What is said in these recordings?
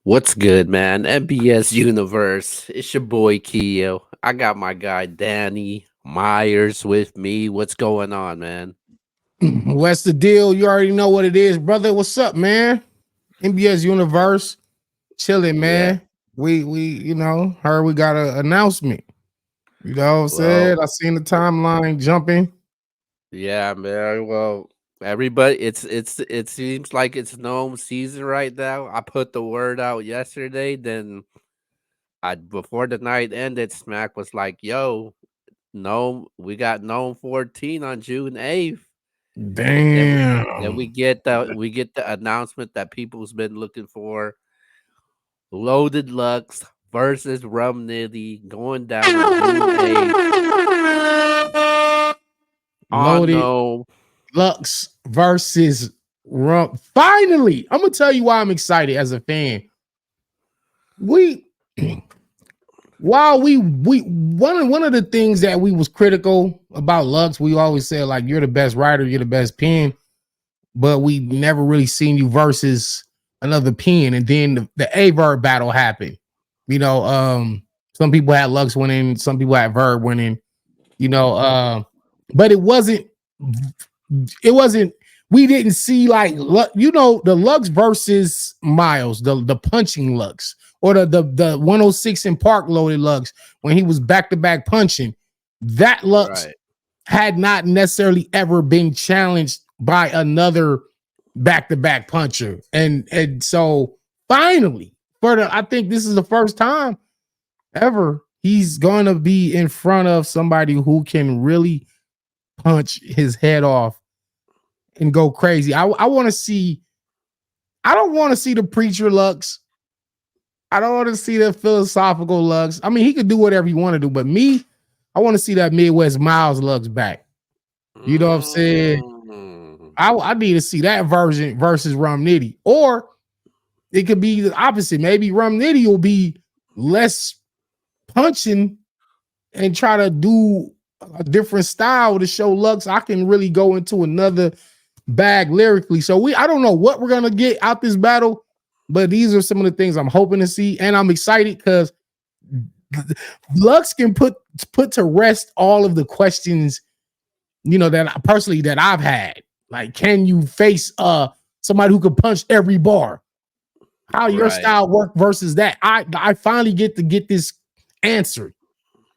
What's good, man? NBS Universe. It's your boy Keo. I got my guy Danny Myers with me. What's going on, man? What's the deal? You already know what it is, brother. What's up, man? NBS Universe, chilling, Yeah. man. We heard we got an announcement. You know what I'm Well, saying? I seen the timeline jumping. yeah, man. Well, everybody, it seems like it's Nome season right now. I put the word out yesterday. Then I before the night ended, Smack was like, "Yo, Gnome, we got Gnome 14 on June 8th." Then we Damn. get the announcement that people's been looking for. Loaded Lux versus Rum Nitty going down on June 8th on Loaded no. Lux versus Rump. Finally, I'm gonna tell you why I'm excited as a fan. We while we one of the things that we was critical about Lux, we always said like you're the best writer, you're the best pen, but we never really seen you versus another pen. And then the A verb battle happened. You know, some people had Lux winning, some people had Verb winning. You know, but it wasn't. We didn't see like the Lux versus Miles, the punching Lux, or the 106 in Park Loaded Lux when he was back to back punching. That Lux Right. had not necessarily ever been challenged by another back-to-back puncher. And so finally, I think this is the first time ever he's going to be in front of somebody who can really punch his head off and go crazy. I want to see. I don't want to see the preacher Lux. I don't want to see the philosophical Lux. I mean, he could do whatever he want to do, but me, I want to see that Midwest Miles Lux back. You know what I'm saying? Mm. I need to see that version versus Rum Nitty. Or it could be the opposite. Maybe Rum Nitty will be less punching and try to do a different style to show Lux I can really go into another bag lyrically. So I don't know what we're gonna get out this battle, but these are some of the things I'm hoping to see, and I'm excited because Lux can put to rest all of the questions, that I've had. Like, can you face somebody who could punch every bar? How your Right. style work versus that? I finally get to get this answered.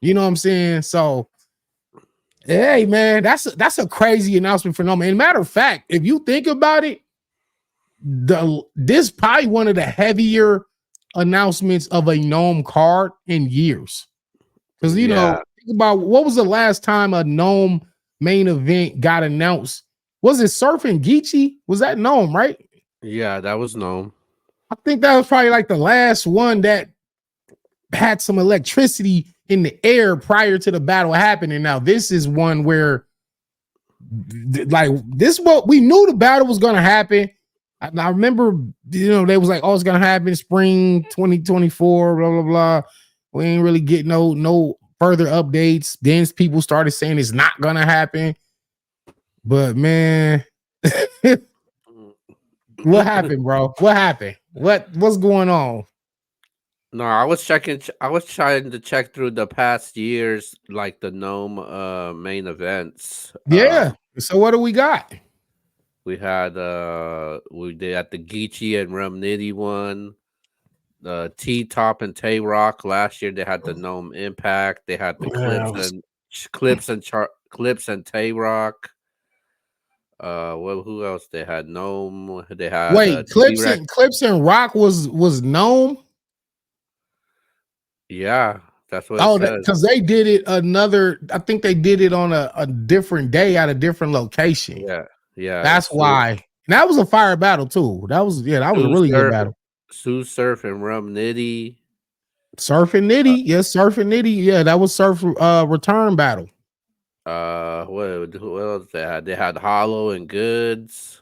You know what I'm saying? So, hey man, that's a crazy announcement for Nome. And matter of fact, if you think about it, this probably one of the heavier announcements of a Gnome card in years. Because Yeah. think about what was the last time a Gnome main event got announced? Was it Surf and Geechee? Was that Gnome, right? Yeah, that was known. I think that was probably like the last one that had some electricity in the air prior to the battle happening. Now, this is one where, like, this what we knew the battle was going to happen. I remember, they was like, "Oh, it's going to happen spring 2024." Blah blah blah. We ain't really get no further updates. Then people started saying it's not going to happen. But man, what happened, bro? What happened? What's going on? No, I was checking. I was trying to check through the past years, like the Gnome main events. Yeah. So what do we got? We did at the Geechee and Rum Nitty one. The T Top and Tay Rock last year. They had the Gnome Impact. They had the Well, Clips and Tay Rock. Well, who else? They had Gnome. They had wait, T Rex. Clips and Rock was Gnome. Yeah, that's what it Oh, says. because they did it another. I think they did it on a different day at a different location. Yeah, yeah. That's why. And that was a fire battle too. That was a Sue really good Surf, battle. Sue Surf and Rum Nitty. Surf and Uh, Nitty, yes, Surf and Nitty, yeah, that was Surf return battle. what else they had? They had Hollow and Goods.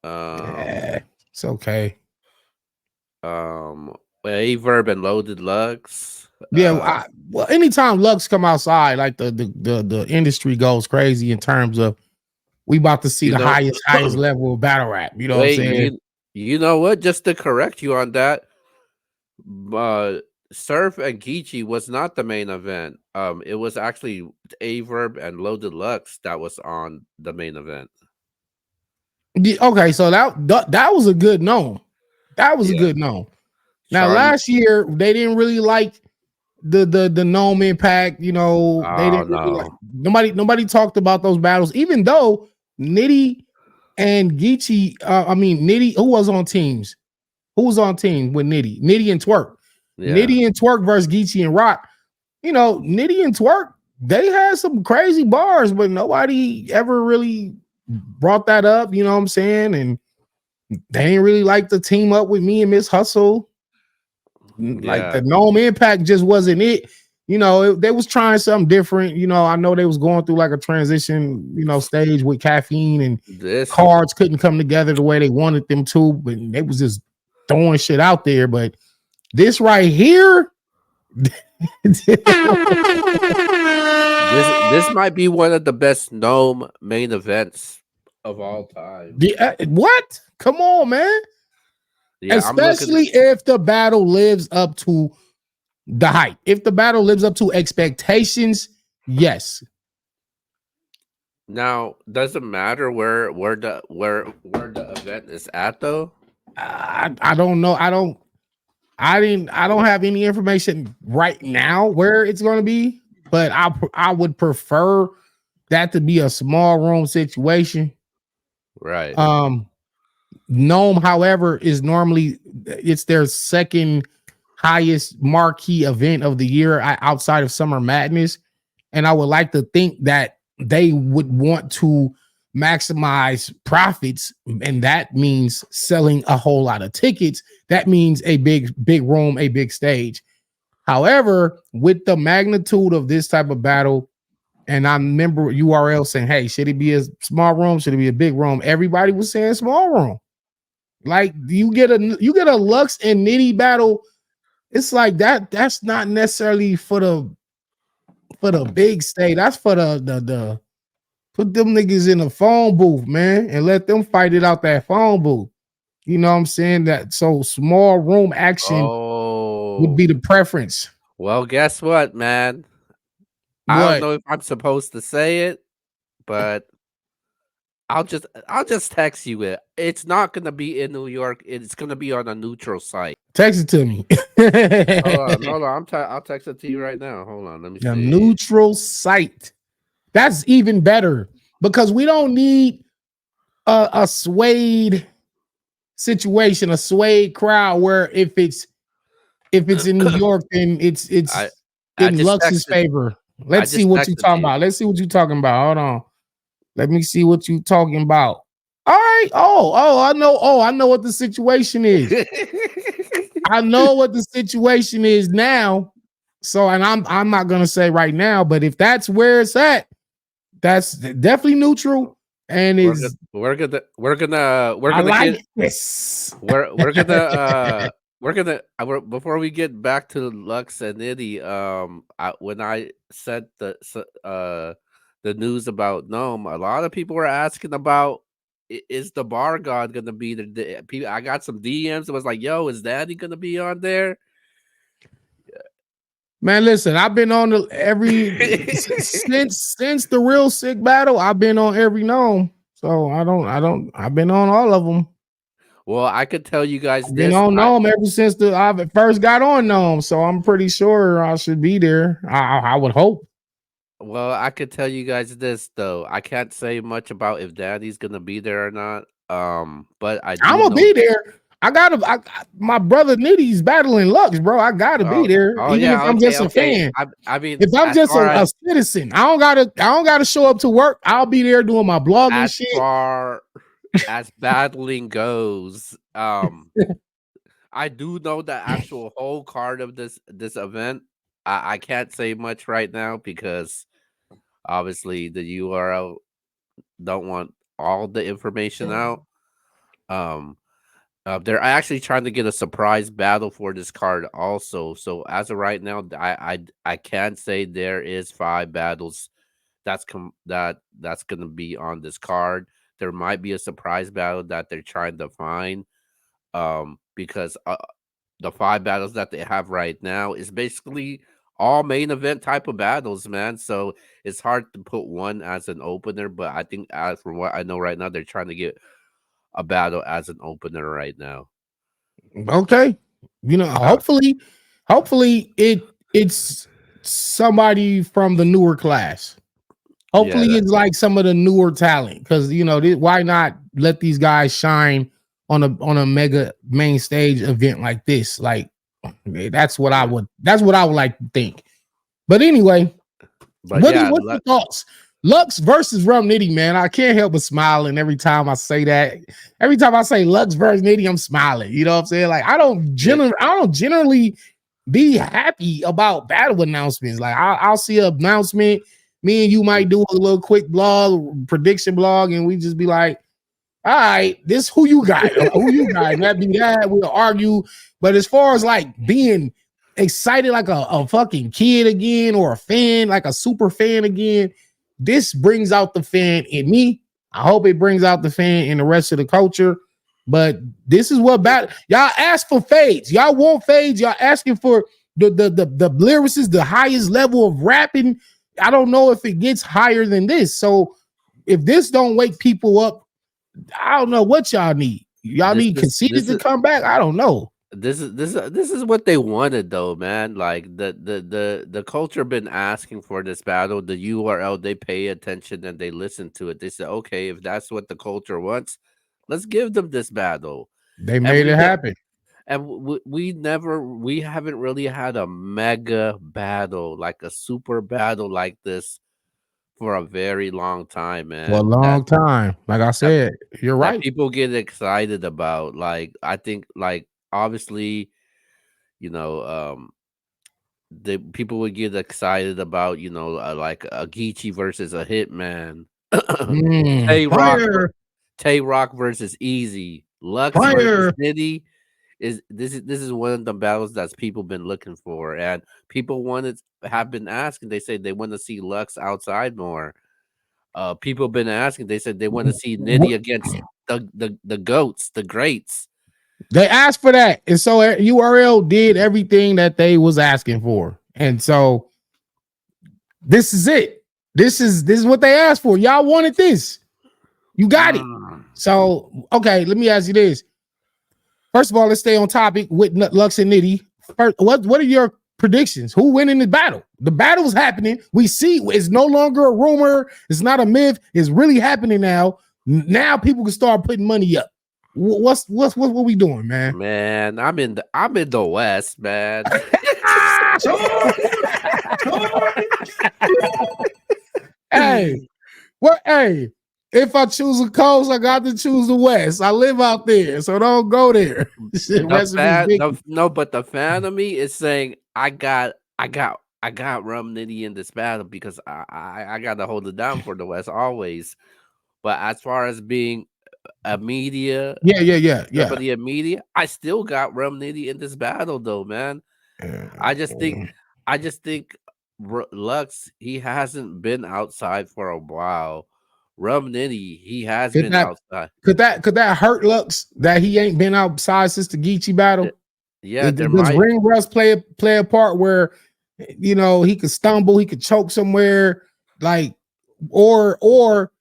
Um, Yeah, it's okay. um, Averb and Loaded Lux. Yeah, well, anytime Lux come outside, like the industry goes crazy in terms of we about to see You the know, highest level of battle rap. You know what I'm wait, saying? you know what? Just to correct you on that, Surf and Geechee was not the main event. It was actually Averb and Loaded Lux that was on the main event. Okay, so that was a good Nome. That was a Yeah, good Nome. Now Charlie. last year they didn't really like the Gnome Impact. You know, they Oh didn't really like no. nobody talked about those battles, even though Nitty and Geechee, I mean Nitty, who was on teams? Who was on team with Nitty? Nitty and Twerk. Yeah. Nitty and Twerk versus Geechee and Rock. You know, Nitty and Twerk, they had some crazy bars, but nobody ever really brought that up, you know what I'm saying? And they ain't really like to team up with me and Miss Hustle. Like Yeah. the Gnome Impact just wasn't it. You know, they was trying something different. You know, I know they was going through like a transition, you know, stage with caffeine and This cards couldn't come together the way they wanted them to, but they was just throwing shit out there. But this right here, this might be one of the best Gnome main events of all time. what? Come on, man. Yeah, I'm looking. Especially if the battle lives up to the hype. If the battle lives up to expectations, yes. Now, does it matter where the event is at though? I don't know. I don't have any information right now where it's going to be, but I would prefer that to be a small room situation. Right. Gnome, however, is normally it's their second highest marquee event of the year outside of Summer Madness, and I would like to think that they would want to maximize profits, and that means selling a whole lot of tickets. That means a big room, a big stage. However, with the magnitude of this type of battle, and I remember URL saying, "Hey, should it be a small room? Should it be a big room?" Everybody was saying small room. Like you get a Lux and Nitty battle. It's like that. That's not necessarily for the big stage. That's for the put them niggas in the phone booth, man, and let them fight it out that phone booth. You know what I'm saying? That so small room action would Oh. be the preference. Well, guess what, man? I don't What? know if I'm supposed to say it, but I'll just text you it. It's not gonna be in New York. It's gonna be on a neutral site. Text it to me. Hold on. I'll text it to you right now. Hold on. Let me A see. neutral site. That's even better because we don't need a swayed situation, a swayed crowd where if it's in New York, then it's I I in just Lux's texted. favor. I Let's see just what you texted to talking you. about. Let's see what you talking about. Hold on. Let me see what you talking about. All right. Oh, I know. Oh, I know what the situation is. I know what the situation is now. So, and I'm not gonna say right now, but if that's where it's at, that's definitely neutral and we're gonna is we're gonna we're gonna we're I gonna like get this. we're gonna before we get back to Lux and Nitty, when I sent the news about Gnome, a lot of people were asking about is the bar god gonna be people? I got some DMs that was like, "Yo, is Danny gonna be on there?" Man, listen, I've been on since the real sick battle. I've been on every gnome, so I've been on all of them. Well, I could tell you guys I've been this. on gnome ever since I first got on gnome, so I'm pretty sure I should be there. I would hope. Well, I could tell you guys this though. I can't say much about if Daddy's gonna be there or not. But I I'm do gonna know. be there. My brother Nitty's battling Lux, bro. I gotta be Oh, there, oh even if yeah. I'm Okay, just a okay. fan. I mean, If I'm as just far a citizen, I don't gotta show up to work. I'll be there doing my blogging as shit. far as battling goes, I do know the actual whole card of this event. I can't say much right now because obviously the URL don't want all the information out. Um, they're actually trying to get a surprise battle for this card also. So as of right now, I can say there is 5 battles that's gonna be on this card. There might be a surprise battle that they're trying to find. Because the 5 battles that they have right now is basically all main event type of battles, man. So it's hard to put one as an opener, but I think as from what I know right now, they're trying to get a battle as an opener right now. Okay. You know, Uh, hopefully it's somebody from the newer class. yeah, Hopefully it's like some of the newer talent because you know why not let these guys shine on a mega main stage event like this? Like yeah. that's what I would like to think. But anyway, But yeah, what's your thoughts? Lux versus Rum Nitty, man. I can't help but smiling every time I say that. Every time I say Lux versus Nitty, I'm smiling. You know what I'm saying? Like it, I don't generally be happy about battle announcements. Like I'll see an announcement. Me and you might do a little quick blog, prediction blog, and we just be like, all right, this who you got? Who you got? And that be that. We'll argue. But as far as like being excited like a fucking kid again or a fan, like a super fan again, this brings out the fan in me. I hope it brings out the fan in the rest of the culture. But this is what battle y'all ask for fades. Y'all want fades. Y'all asking for the lyricists, the highest level of rapping. I don't know if it gets higher than this. So if this don't wake people up, I don't know what y'all need. Y'all this need is Conceited this to is come back. I don't know. this is what they wanted though, man. Like the culture been asking for this battle. The URL, they pay attention and they listen to it. They said, okay, if that's what the culture wants, let's give them this battle. They And made it happen. we haven't really had a mega battle, like a super battle like this for a very long time, For a man. long time. Like I That said, you're that right. people get excited about. Like I think, like obviously, you know, the people would get excited about, like a Geechee versus a Hitman, Tay Rock, Fire, Tay Rock versus Easy, Lux versus fire. Nitty. This is one of the battles that's people been looking for, and people wanted have been asking. They say they want to see Lux outside more. People been asking. They said they want to see Nitty What? against the goats, the greats. They asked for that. And so URL did everything that they was asking for. And so this is it. This is what they asked for. Y'all wanted this. You got it. Mm. So, okay, let me ask you this. First of all, let's stay on topic with Lux and Nitty. First, what are your predictions? Who winning the battle? The battle is happening. We see it's no longer a rumor. It's not a myth. It's really happening now. Now people can start putting money up. What we doing, man? Man, I'm in the West, man. Hey, what? Hey, if I choose a coast, I got to choose the West. I live out there, so don't go there. But the fan of me is saying I got Rum Nitty in this battle because I gotta hold it down for the West always. But as far as being a media, Yeah. somebody in media, I still got Rum Nitty in this battle though, man. I just think I just think Lux, he hasn't been outside for a while. Rum Nitty, he has Could been that outside. could that hurt Lux that he ain't been outside since the Geechee battle? Yeah, there Does might. ring rust play a part where he could stumble, he could choke somewhere, like or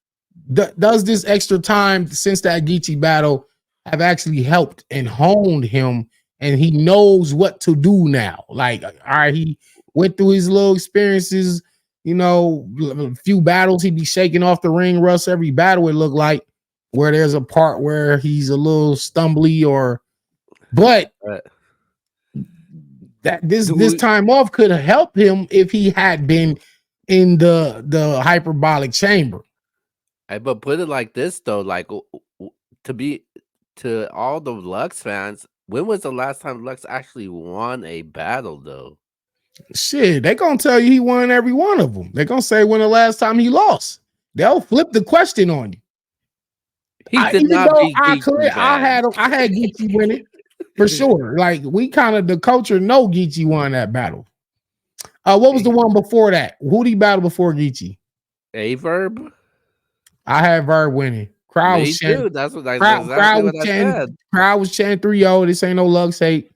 does this extra time since that Geechee battle have actually helped and honed him, and he knows what to do now? Like, all right, he went through his little experiences, a few battles, he'd be shaking off the ring rust every battle. It looked like where there's a part where he's a little stumbly, but that this Do time off could help him if he had been in the hyperbolic chamber. But put it like this though, like to be to all the Lux fans, when was the last time Lux actually won a battle though? Shit, they gonna tell you he won every one of them. They're gonna say when the last time he lost. They'll flip the question on you. He did Even not though beat Geechee, man. I had Geechee win it for sure. Like we kind of the culture know Geechee won that battle. What was the one before that? Who did he battle before Geechee? Averb? I had Verb winning. Crowd Me was chanting. too. That's exactly what I said. Crowd was chanting 3-0. This ain't no Lux hate.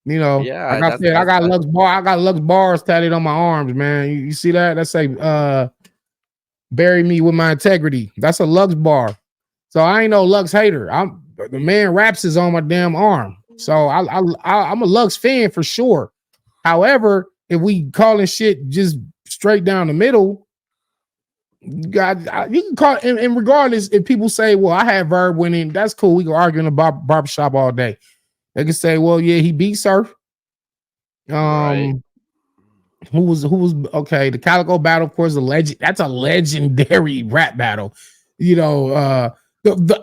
You know, like Yeah, I said, that's I got Lux bars tatted on my arms, man. You see that? That say bury me with my integrity. That's a Lux bar. So I ain't no Lux hater. I'm the man raps is on my damn arm. So I'm a Lux fan for sure. However, if we calling shit just straight down the middle, you can call and regardless if people say, well, I had Verb winning, that's cool. We can argue in the barbershop all day. They can say, well, yeah, he beat Surf. right. Who was okay? The Calico battle, of course, a legend. That's a legendary rap battle. You know,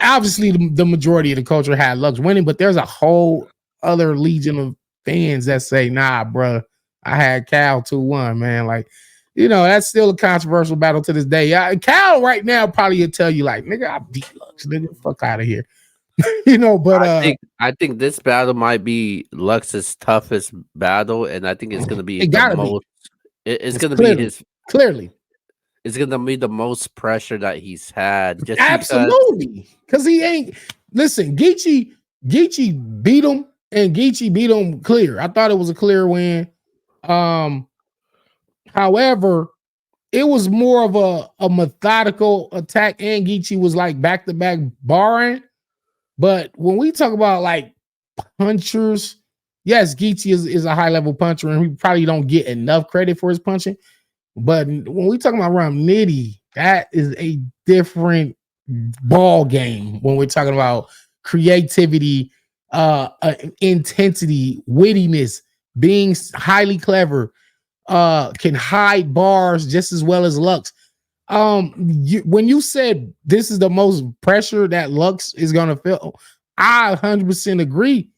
obviously the majority of the culture had Lux winning, but there's a whole other legion of fans that say, nah, bro, I had Cal 2-1, man. Like, you know, that's still a controversial battle to this day. Yeah, Cal right now probably will tell you, like, nigga, I beat Lux, nigga, fuck out of here. You know, but I think this battle might be Lux's toughest battle, and I think it's gonna be it the gotta be. most. It's It's gonna be clearly. It's gonna be the most pressure that he's had, just because. Absolutely. Because he ain't listen, Geechee beat him and Geechee beat him clear. I thought it was a clear win. However, it was more of a methodical attack, and Geechee was like back-to-back barring. But when we talk about like punchers, yes, Geechee is a high-level puncher, and we probably don't get enough credit for his punching. But when we talk about Rum Nitty, that is a different ball game when we're talking about creativity, intensity, wittiness, being highly clever, can hide bars just as well as Lux. When you said this is the most pressure that Lux is gonna feel, I 100% agree.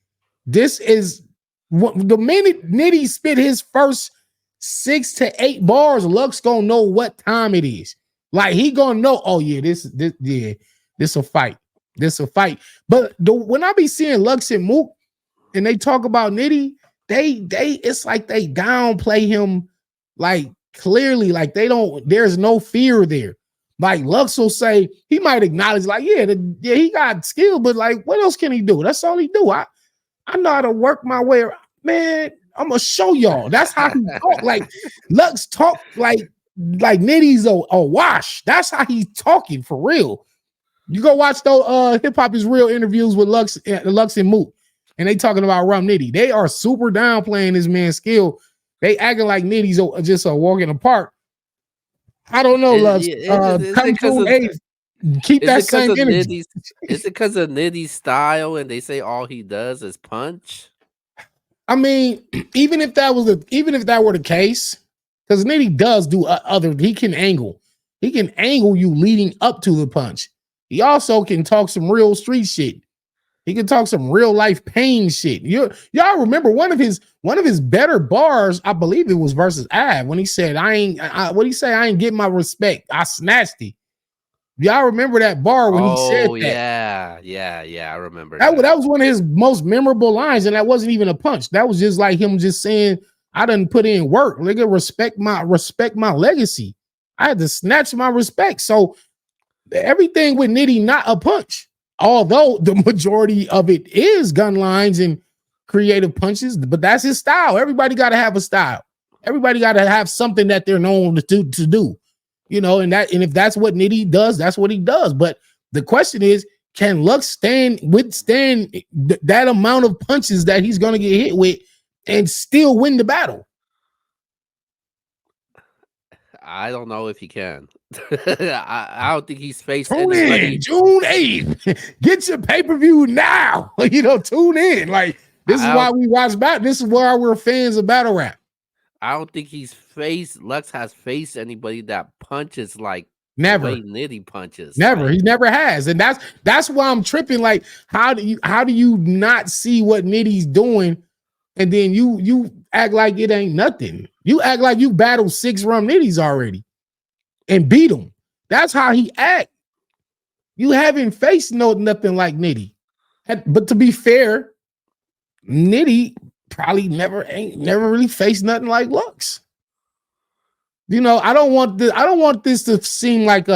This is the minute Nitty spit his first 6 to 8 bars, Lux gonna know what time it is. Like he gonna know, oh yeah, this a fight. This a fight. But when I be seeing Lux and Mook and they talk about Nitty, they it's like they downplay him like clearly, like there's no fear there. Like Lux will say, he might acknowledge, like, yeah, he got skill, but like, what else can he do? That's all he do. I know how to work my way around. Man, I'm gonna show y'all. That's how he talk. Like Lux talk like Nitty's a wash. That's how he's talking for real. You go watch those Hip Hop is Real interviews with Lux and Mook, and they talking about Rum Nitty. They are super downplaying this man's skill. They acting like Nitty's just a walk in the park. I don't know, Lux. Come June 8th, keep that same energy. Is it because of Nitty's style and they say all he does is punch? I mean, even if that were the case, because Nitty does do he can angle. He can angle you leading up to the punch. He also can talk some real street shit. He can talk some real life pain shit. Y'all remember one of his better bars, I believe it was versus Av, when he said, what he say? I ain't get my respect. I snatched it. Y'all remember that bar when he said that? Yeah, I remember that was one of his most memorable lines, and that wasn't even a punch. That was just like him just saying, I done put in work. Nigga, respect my legacy. I had to snatch my respect. So everything with Nitty not a punch. Although the majority of it is gun lines and creative punches, but that's his style. Everybody got to have a style. Everybody got to have something that they're known to do. You know, and if that's what Nitty does, that's what he does. But the question is, can Lux withstand that amount of punches that he's going to get hit with and still win the battle? I don't know if he can. I don't think he's faced Tune anybody. in June 8th. Get your pay-per-view now. You know, tune in. Like, this is why we watch battle. This is why we're fans of battle rap. I don't think Lux has faced anybody that punches like never the way Nitty punches. Never. Like, he never has. And that's why I'm tripping. Like, how do you not see what Nitty's doing? And then you act like it ain't nothing. You act like you battled 6 Rum Nitties already and beat them. That's how he act. You haven't faced nothing like Nitty. But to be fair, Nitty probably never really faced nothing like Lux. You know, I don't want this to seem like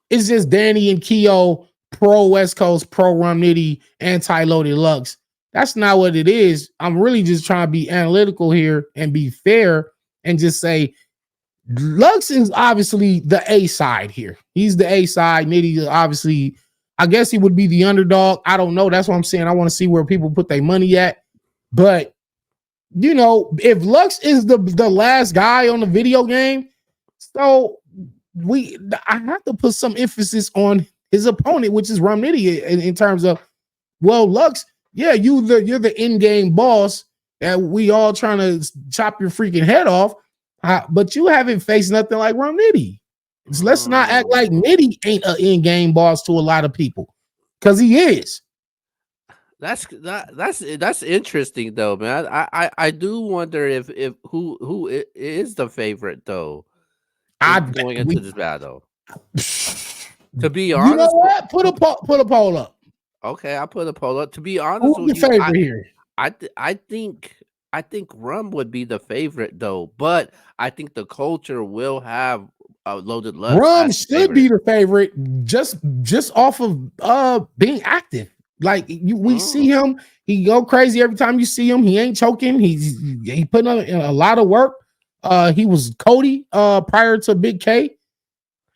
it's just Danny and Keo pro West Coast, pro Rum Nitty, anti Loaded Lux. That's not what it is. I'm really just trying to be analytical here and be fair and just say Lux is obviously the A side here. He's the A side. Nitty obviously, I guess he would be the underdog. I don't know. That's what I'm saying. I want to see where people put their money at. But you know, if Lux is the last guy on the video game, so I have to put some emphasis on his opponent, which is Rum Nitty, in terms of, well, Lux, yeah, you're the in-game boss that we all trying to chop your freaking head off, but you haven't faced nothing like Rum Nitty. So let's not act like Nitty ain't an in-game boss to a lot of people, because he is. That's interesting though, man. I do wonder if who is the favorite though going into this battle. To be honest, you know what? Put a poll up. Okay, I put a poll up. To be honest, who's the favorite here? I think Rum would be the favorite though, but I think the culture will have Loaded Lux. Rum should be the favorite just off of being active. Like we see him, he go crazy every time you see him. He ain't choking. He putting in a lot of work. He was Cody prior to Big K.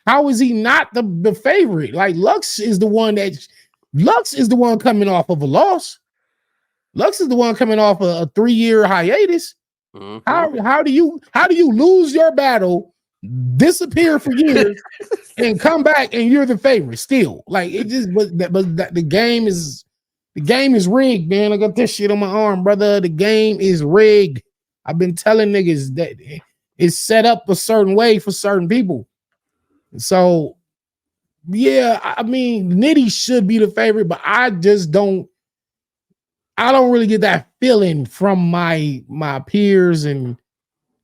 How is he not the favorite? Like Lux is the one coming off of a loss. Lux is the one coming off a 3-year hiatus. Mm-hmm. How do you lose your battle, disappear for years, and come back and you're the favorite still? Like it just, but the game is rigged, man. I got this shit on my arm, brother. The game is rigged. I've been telling niggas that it's set up a certain way for certain people. So yeah, I mean, Nitty should be the favorite, but I don't really get that feeling from my peers and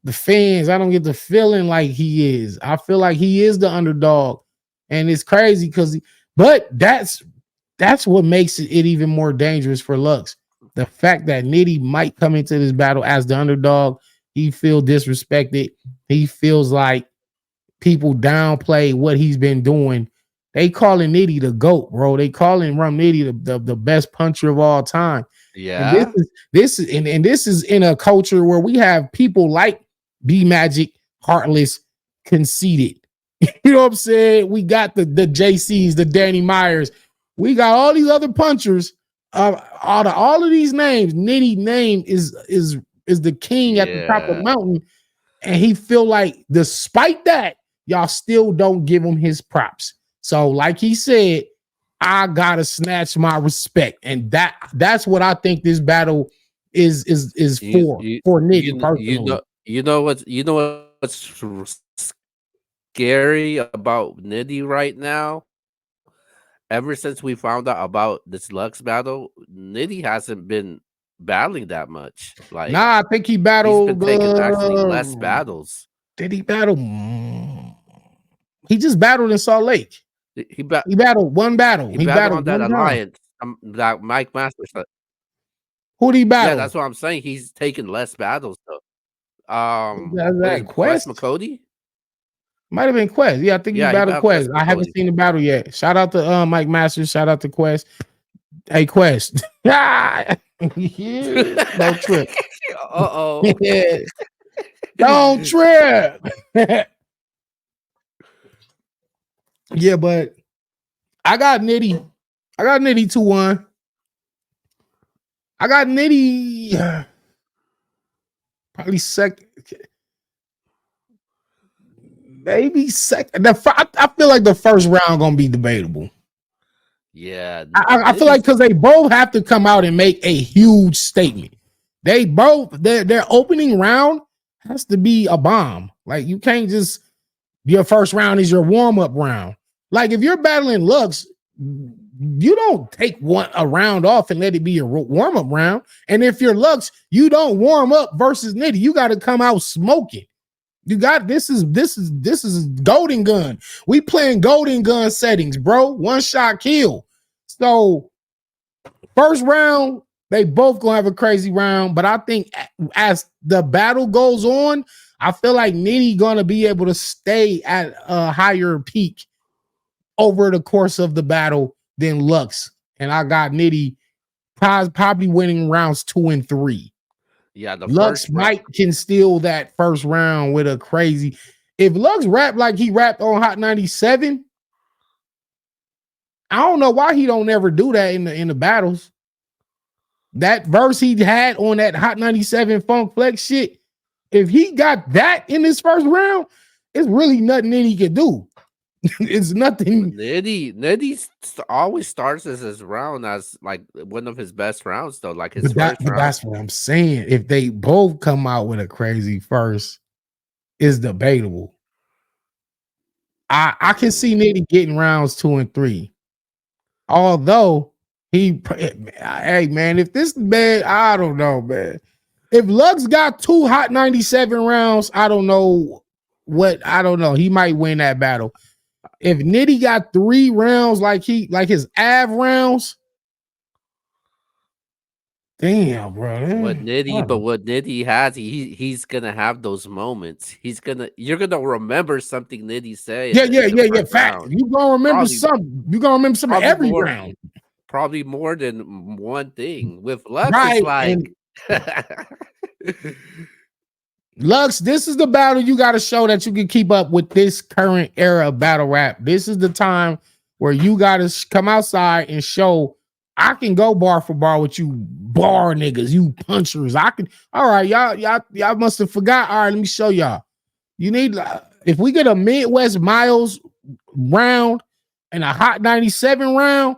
the fans. I don't get the feeling like he is. I feel like he is the underdog, and it's crazy but that's what makes it even more dangerous for Lux. The fact that Nitty might come into this battle as the underdog, he feels disrespected. He feels like people downplay what he's been doing. They calling Nitty the GOAT, bro. They calling Rum Nitty the best puncher of all time. Yeah. And this is in a culture where we have people like B Magic, Heartless, conceited. You know what I'm saying? We got the JCs, the Danny Myers. We got all these other punchers. All of these names, Nitty name is the king at the top of the mountain. And he feel like despite that, y'all still don't give him his props. So like he said, I gotta snatch my respect. And that's what I think this battle is for Nitty personally. You know what's scary about Nitty right now? Ever since we found out about this Lux battle, Nitty hasn't been battling that much. Like, I think he battled. He's been taking actually less battles. Did he battle? He just battled in Salt Lake. He battled one battle. He battled on that alliance. That Mike Masters. Who did he battle? Yeah, that's what I'm saying. He's taking less battles though. That Quest McCody? Might have been Quest. Yeah, I think he battled Quest. I haven't seen the battle yet. Shout out to Mike Masters. Shout out to Quest. Hey, Quest. Don't trip. Yeah. Don't trip. Yeah, but I got Nitty. I got Nitty 2-1. I got Nitty probably second. Maybe second. I feel like the first round gonna be debatable. Yeah, I feel like because they both have to come out and make a huge statement. They both their opening round has to be a bomb. Like you can't just your first round is your warm up round. Like if you're battling Lux, you don't take a round off and let it be your warm up round. And if you're Lux, you don't warm up versus Nitty. You got to come out smoking. You got this is golden gun. We playing golden gun settings, bro. One shot kill. So first round, they both gonna have a crazy round. But I think as the battle goes on, I feel like Nitty gonna be able to stay at a higher peak over the course of the battle than Lux. And I got Nitty probably winning rounds 2 and 3. Yeah, the Lux first round. might can steal that first round with a crazy. If Lux rap like he rapped on Hot 97, I don't know why he don't ever do that in the battles. That verse he had on that Hot 97 Funk Flex shit, if he got that in his first round, it's really nothing that he can do. It's nothing. Nitty always starts as his round as like one of his best rounds though, like his But first round. that's what I'm saying. If they both come out with a crazy first, is debatable. I can see Nitty getting rounds 2 and 3. Although hey man, if this man, I don't know, man. If Lux got 2 Hot 97 rounds, I don't know. He might win that battle. If Nitty got 3 rounds like his Av rounds, damn, bro. What Nitty has, he's gonna have those moments. You're gonna remember something Nitty said. Yeah. Fact. You gonna remember something. You gonna remember something every round. Probably more than one thing. With Lux, right, it's like Lux, this is the battle you got to show that you can keep up with this current era of battle rap. This is the time where you got to come outside and show I can go bar for bar with you bar niggas, you punchers. I can. All right, y'all must have forgot. All right, let me show y'all. You need if we get a Midwest Miles round and a Hot 97 round,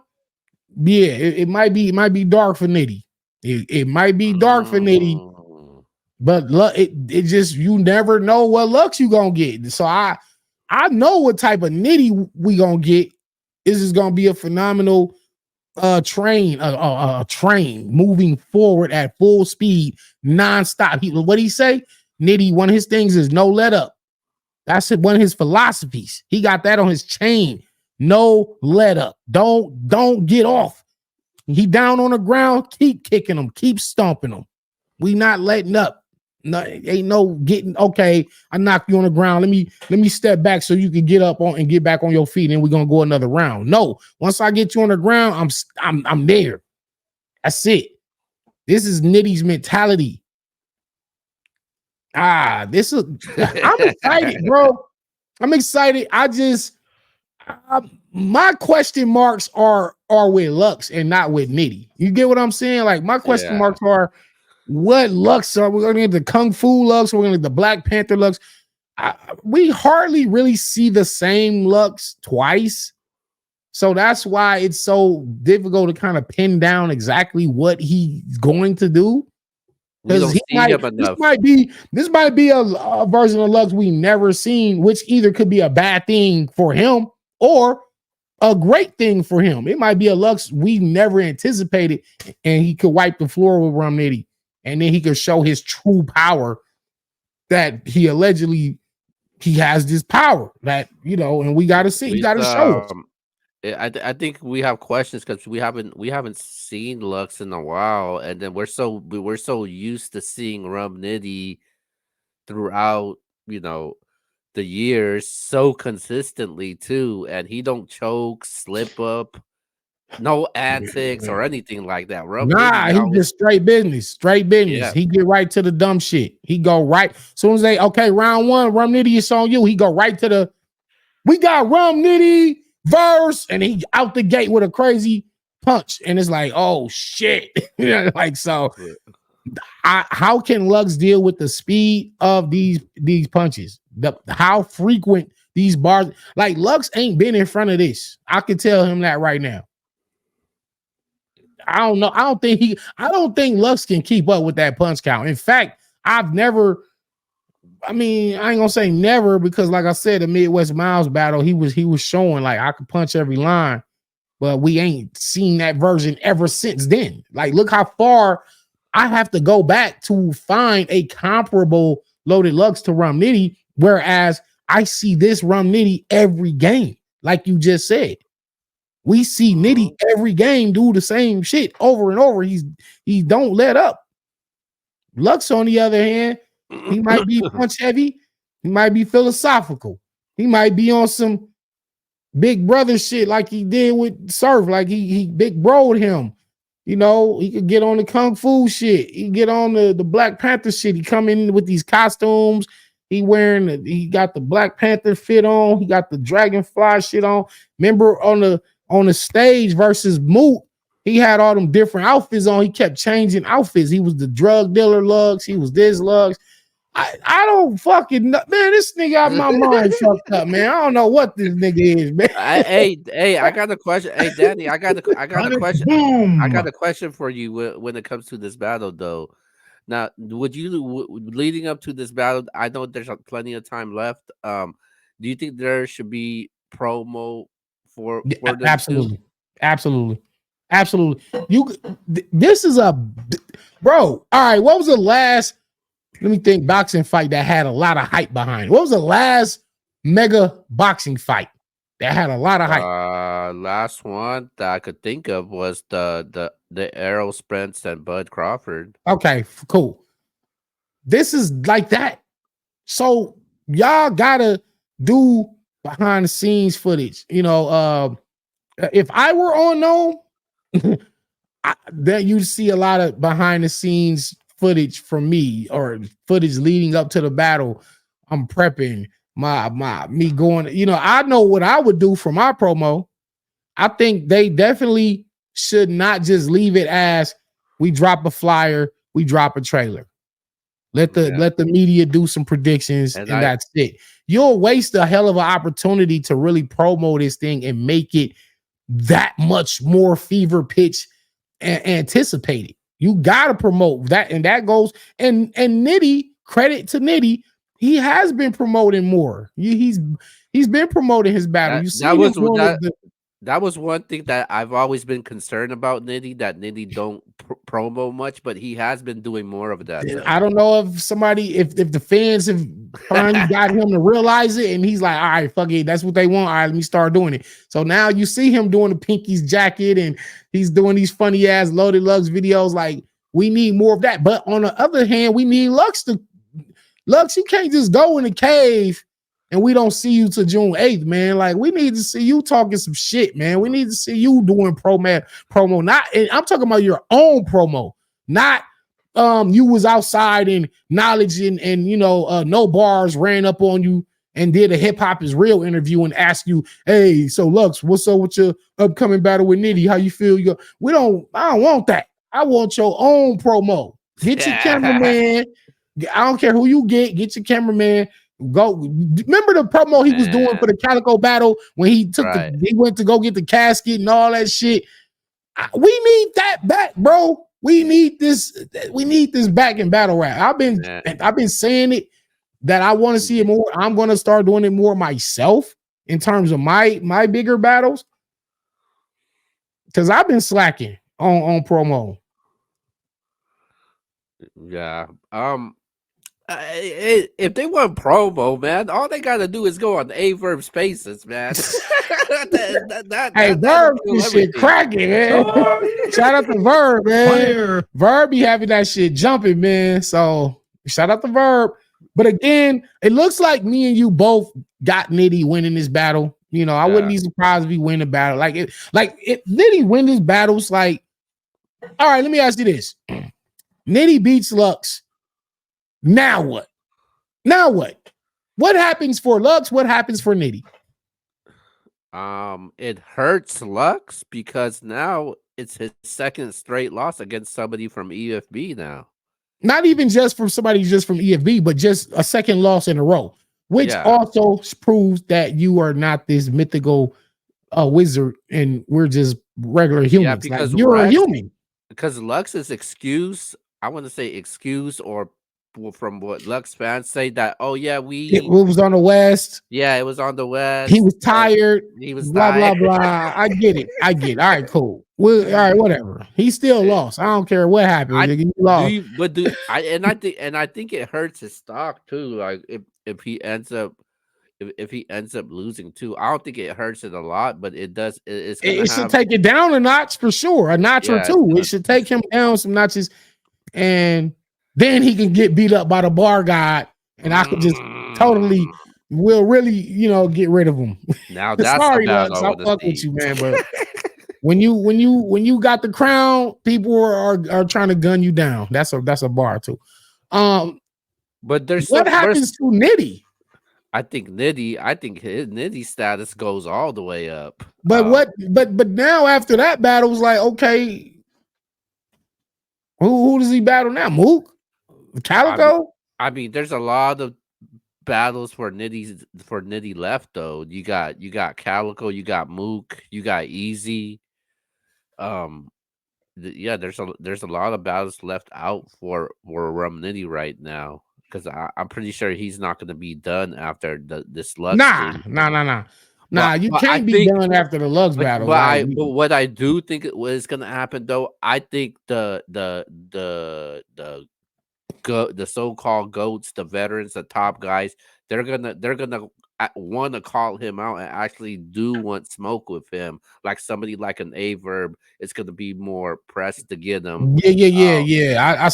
yeah, it might be dark for Nitty. It might be dark for Nitty. But it just, you never know what Lux you gonna get. So I know what type of Nitty we gonna get. This is gonna be a phenomenal train, a train moving forward at full speed, nonstop. What he say? Nitty, one of his things is no let up. That's one of his philosophies. He got that on his chain. No let up. Don't get off. He down on the ground. Keep kicking him. Keep stomping him. We not letting up. No, ain't no getting okay. I knocked you on the ground. Let me step back so you can get up on and get back on your feet, and we're gonna go another round. No, once I get you on the ground, I'm there. That's it. This is Nitty's mentality. I'm excited, bro. I'm excited. My question marks are with Lux and not with Nitty. You get what I'm saying? Like my question marks are. What Lux are we going to get? The Kung Fu Lux? We're going to get the Black Panther Lux. We hardly really see the same Lux twice. So that's why it's so difficult to kind of pin down exactly what he's going to do. Because this might be a version of Lux we never seen, which either could be a bad thing for him or a great thing for him. It might be a Lux we never anticipated, and he could wipe the floor with Rum Nitty. And then he could show his true power that he allegedly has this power that, and we got to see. You got to show us. I think we have questions because we haven't seen Lux in a while, and then we're so used to seeing Rum Nitty throughout the years so consistently too, and he don't choke, slip up. No antics or anything like that. He just straight business. Yeah. He get right to the dumb shit. He go right. As soon as round 1, Rum Nitty is on you. He go right to we got Rum Nitty verse, and he out the gate with a crazy punch. And it's like, oh shit. How can Lux deal with the speed of these punches? How frequent these bars, like Lux ain't been in front of this. I can tell him that right now. I don't know. I don't think Lux can keep up with that punch count. In fact, I ain't gonna say never, because like I said, the Midwest Miles battle, he was showing like I could punch every line, but we ain't seen that version ever since then. Like, look how far I have to go back to find a comparable Loaded Lux to Rum Nitty, whereas I see this Rum Nitty every game, like you just said. We see Nitty every game do the same shit over and over. He don't let up. Lux, on the other hand, he might be punch heavy. He might be philosophical. He might be on some big brother shit like he did with Surf, like he big broed him. You know, he could get on the kung fu shit. He get on the Black Panther shit. He come in with these costumes. He got the Black Panther fit on. He got the dragonfly shit on. Remember on the stage versus Moot, he had all them different outfits on. He kept changing outfits. He was the drug dealer Lux. He was this Lux. I don't fucking know. Man, this nigga got my mind fucked up, man. I don't know what this nigga is, man. Hey, I got a question. Hey, Danny, I got a question. Boom. I got a question for you when it comes to this battle, though. Now, would you leading up to this battle? I know there's plenty of time left. Do you think there should be promo for them Absolutely, too? absolutely. This is a bro. All right, what was the last? Let me think. Boxing fight that had a lot of hype behind it. What was the last mega boxing fight that had a lot of hype? Last one that I could think of was the Errol Spence and Bud Crawford. Okay, cool. This is like that. So y'all gotta do behind the scenes footage. You know, if I were on Nome, then you'd see a lot of behind the scenes footage from me or footage leading up to the battle. I'm prepping me going, you know, I know what I would do for my promo. I think they definitely should not just leave it as we drop a flyer, we drop a trailer. Let the media do some predictions and that's it. You'll waste a hell of an opportunity to really promo this thing and make it that much more fever pitch and anticipated. You gotta promote that, and that goes and Nitty, credit to Nitty, he has been promoting more. He's been promoting his battle. That was one thing that I've always been concerned about Nitty, that Nitty don't promo much, but he has been doing more of that. I don't know if the fans have finally got him to realize it, and he's like, all right, fuck it, that's what they want. All right, let me start doing it. So now you see him doing the Pinky's jacket, and he's doing these funny ass Loaded Lux videos. Like, we need more of that. But on the other hand, we need Lux, you can't just go in the cave and we don't see you till June 8th, man. Like, we need to see you talking some shit, man. We need to see you doing promo. Not, and I'm talking about your own promo, not you was outside and knowledge and you know, no bars ran up on you and did a hip hop is real interview and asked you, hey, so Lux, what's up with your upcoming battle with Nitty? How you feel? You go, I don't want that. I want your own promo. Get your cameraman. I don't care who you get your cameraman. Go. Remember the promo he was doing for the Calico battle when he took he went to go get the casket and all that shit. We need that back, bro. We need this back in battle rap. I've been saying it that I want to see it more. I'm gonna start doing it more myself in terms of my bigger battles. Because I've been slacking on promo. Yeah. If they want promo, man, all they gotta do is go on Averb Spaces, man. Hey, Verb, this shit cracking, man. Shout out to Verb, man. Verb be having that shit jumping, man. So shout out to Verb. But again, it looks like me and you both got Nitty winning this battle. You know, I wouldn't be surprised if he win the battle. Like if Nitty win this battle, it's like, all right, let me ask you this. Nitty beats Lux. Now what? What happens for Lux? What happens for Nitty? It hurts Lux because now it's his second straight loss against somebody from EFB now. Not even just from somebody just from EFB, but just a second loss in a row, which also proves that you are not this mythical wizard and we're just regular humans. Yeah, because like, you're a human. Because Lux's excuse, I want to say excuse, or from what Lux fans say, that it was on the West. Yeah, it was on the West. He was tired. He was blah tired. blah blah. I get it. All right, cool. Well, all right, whatever. He still lost. I don't care what happened. He lost. I think it hurts his stock too. Like if he ends up losing too, I don't think it hurts it a lot, but it does. It should take it down a notch for sure, a notch or two. It should take him down some notches, and then he can get beat up by the bar god, and I could just will really, get rid of him. Now that's sorry, Lux, I'll fuck with you, man, but when you got the crown, people are trying to gun you down. That's a bar too. But What happens to Nitty? I think his Nitty status goes all the way up. But now after that battle was like, okay, who does he battle now? Mook? Calico? I mean, there's a lot of battles for Nitty left though. You got Calico, you got Mook, you got Easy. Yeah, there's a lot of battles left out for Rum Nitty right now. Because I'm pretty sure he's not going to be done after this Lux. Nah. You can't be done after the Lux battle. But what I do think is going to happen though, I think the so-called goats, the veterans, the top guys, they're gonna want to call him out and actually do want smoke with him. Like somebody like an A-Verb, it's gonna be more pressed to get him. Yeah. I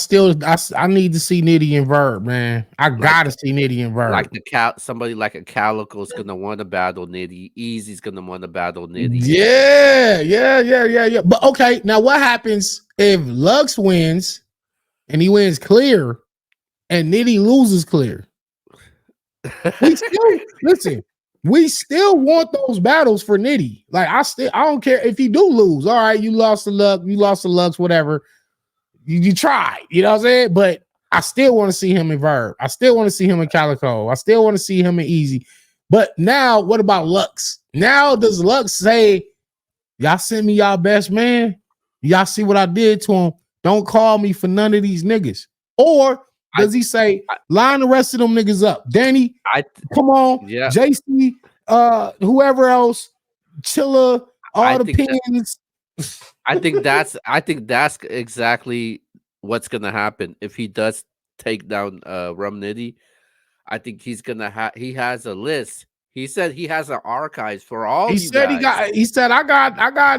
need to see Nitty and Verb, man. I gotta see Nitty and Verb. Like somebody like a Calico is gonna want to battle Nitty. Easy's gonna want to battle Nitty. Yeah. But okay, now what happens if Lux wins and he wins clear and Nitty loses clear? We still want those battles for Nitty. Like I don't care if you do lose. All right, you lost the Lux, whatever. You tried, you know what I'm saying? But I still want to see him in Verb. I still want to see him in Calico. I still want to see him in Easy. But now, what about Lux? Now does Lux say, y'all sent me y'all best man? Y'all see what I did to him? Don't call me for none of these niggas. Or does he say, line the rest of them niggas up? Danny, come on. Yeah. JC, whoever else, Chilla, all the pins. I think that's exactly what's gonna happen if he does take down Rum Nitty. I think he's gonna he has a list. He said he has an archives for all. He said I got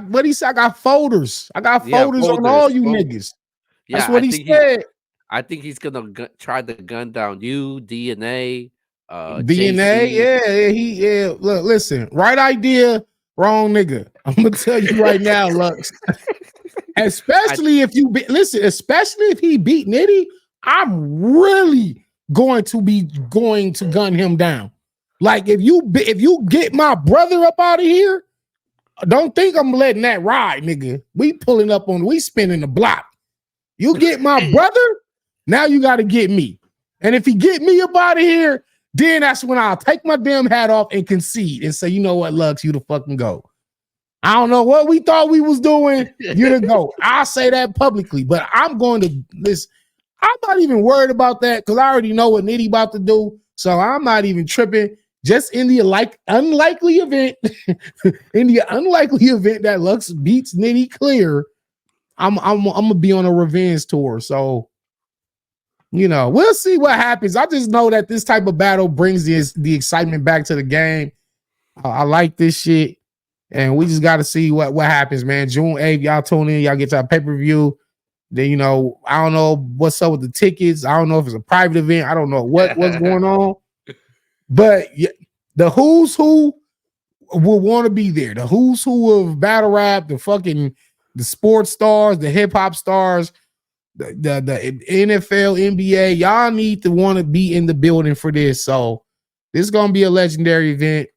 what he said. I got folders. I got folders on all you niggas. Yeah, that's what he said. I think he's gonna try to gun down you, DNA, DNA. JC. Look, listen, right idea, wrong nigga. I'm gonna tell you right now, Lux. Especially if he beat Nitty, I'm really going to gun him down. Like if you get my brother up out of here, don't think I'm letting that ride, nigga. We spinning the block. You get my brother, now you got to get me. And if he get me up out of here, then that's when I'll take my damn hat off and concede and say, you know what, Lux, you the fucking go. I don't know what we thought we was doing. You the go. I'll say that publicly, but I'm going to listen. I'm not even worried about that because I already know what Nitty about to do. So I'm not even tripping. Just in the unlikely event, that Lux beats Nitty clear, I'm gonna be on a revenge tour. So, you know, we'll see what happens. I just know that this type of battle brings the excitement back to the game. I like this shit, and we just got to see what happens, man. June 8th, y'all tune in, y'all get to our pay-per-view. Then, you know, I don't know what's up with the tickets. I don't know if it's a private event. I don't know what's going on. But the who's who will want to be there. The who's who of battle rap, the sports stars, the hip hop stars, the NFL, NBA. Y'all need to want to be in the building for this. So this is gonna be a legendary event.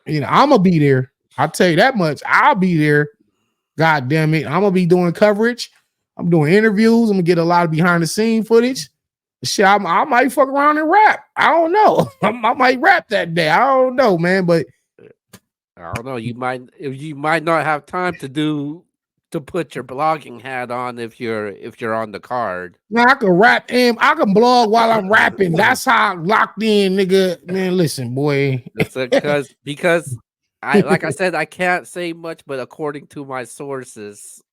You know, I'm gonna be there. I'll tell you that much. I'll be there. God damn it. I'm gonna be doing coverage. I'm doing interviews. I'm gonna get a lot of behind the scene footage. Shit, I might fuck around and rap. I don't know. I might rap that day. I don't know, man. But I don't know. You might not have time to put your blogging hat on if you're on the card. Now I can rap and I can blog while I'm rapping. That's how I'm locked in, nigga. Man, listen, boy. That's because like I said, I can't say much, but according to my sources,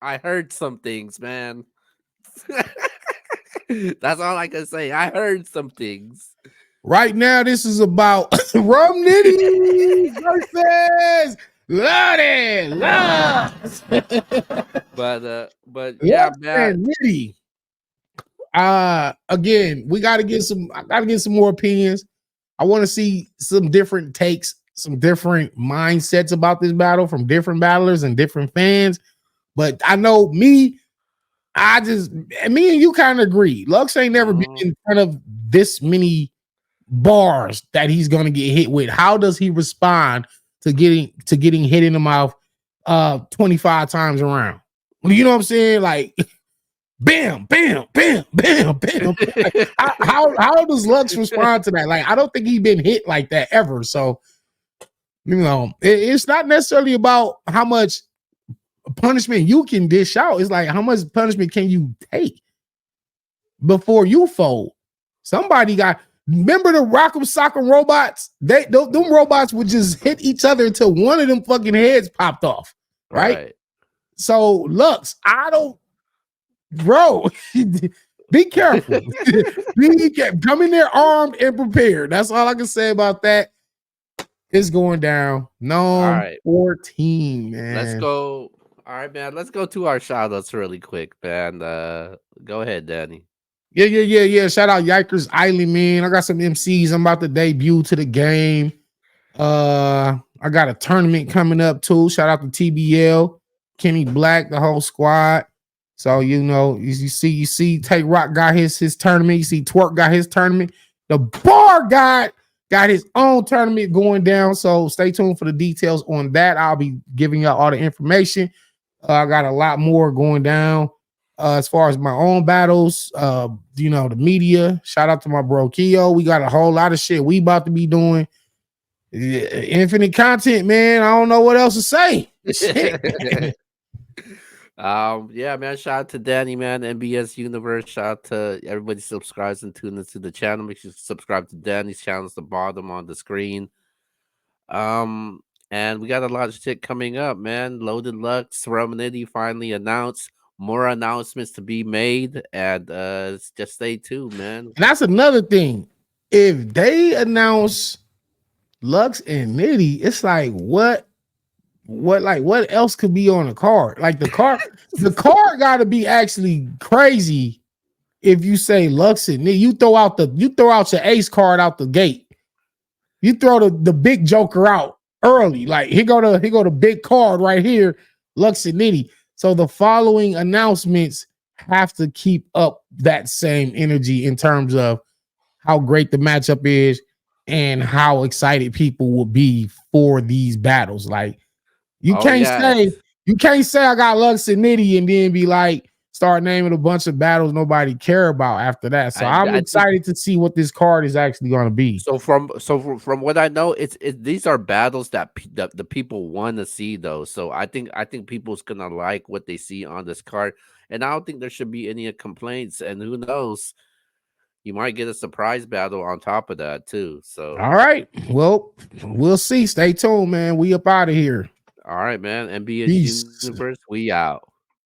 I heard some things, man. That's all I can say. I heard some things. Right now, this is about Rum Nitty versus Loaded Lux. but yeah, man. Nitty. Again, I gotta get some more opinions. I want to see some different takes some different mindsets about this battle from different battlers and different fans. But I know me and you kind of agree. Lux ain't never been in front of this many bars that he's gonna get hit with. How does he respond to getting hit in the mouth 25 times around? You know what I'm saying? Like bam, bam, bam, bam, bam. Like, how does Lux respond to that? Like, I don't think he's been hit like that ever. So, you know, it's not necessarily about how much punishment you can dish out. It's like how much punishment can you take before you fold? Somebody remember the Rock'em Sock'em robots? Them robots would just hit each other until one of them fucking heads popped off. Right? So Lux, bro, be careful. Come in there armed and prepared. That's all I can say about that. It's going down. Nome 14, man. Let's go. All right, man. Let's go to our shout outs really quick, man. Go ahead, Danny. Yeah. Shout out Yikers Island, man. I got some MCs. I'm about to debut to the game. I got a tournament coming up too. Shout out to TBL, Kenny Black, the whole squad. So you know, you see, Take Rock got his tournament. You see, Twerk got his tournament. The bar got his own tournament going down. So stay tuned for the details on that. I'll be giving you all the information. I got a lot more going down as far as my own battles. You know, the media. Shout out to my bro Keo. We got a whole lot of shit we about to be doing. Infinite content, man. I don't know what else to say. Yeah, man. Shout out to Danny, man. NBS Universe. Shout out to everybody subscribes and tuning into the channel. Make sure you subscribe to Danny's channel. It's the bottom on the screen. And we got a lot of shit coming up, man. Loaded Lux, Rum Nitty finally announced. More announcements to be made, and just stay tuned, man. And that's another thing. If they announce Lux and Nitty, it's like what else could be on the card? Like the card got to be actually crazy. If you say Lux and Nitty, you throw out your ace card out the gate. You throw the big joker out early. Like here go the big card right here, Lux and Nitty. So the following announcements have to keep up that same energy in terms of how great the matchup is and how excited people will be for these battles. Like you can't say I got Lux and Nitty and then be like start naming a bunch of battles nobody care about after that. So I'm excited to see what this card is actually going to be. So from what I know, these are battles that the people want to see though. So I think people's gonna like what they see on this card, and I don't think there should be any complaints. And who knows, you might get a surprise battle on top of that too. So all right, well, we'll see. Stay tuned, man. We up out of here. All right, man. NBS Universe, we out.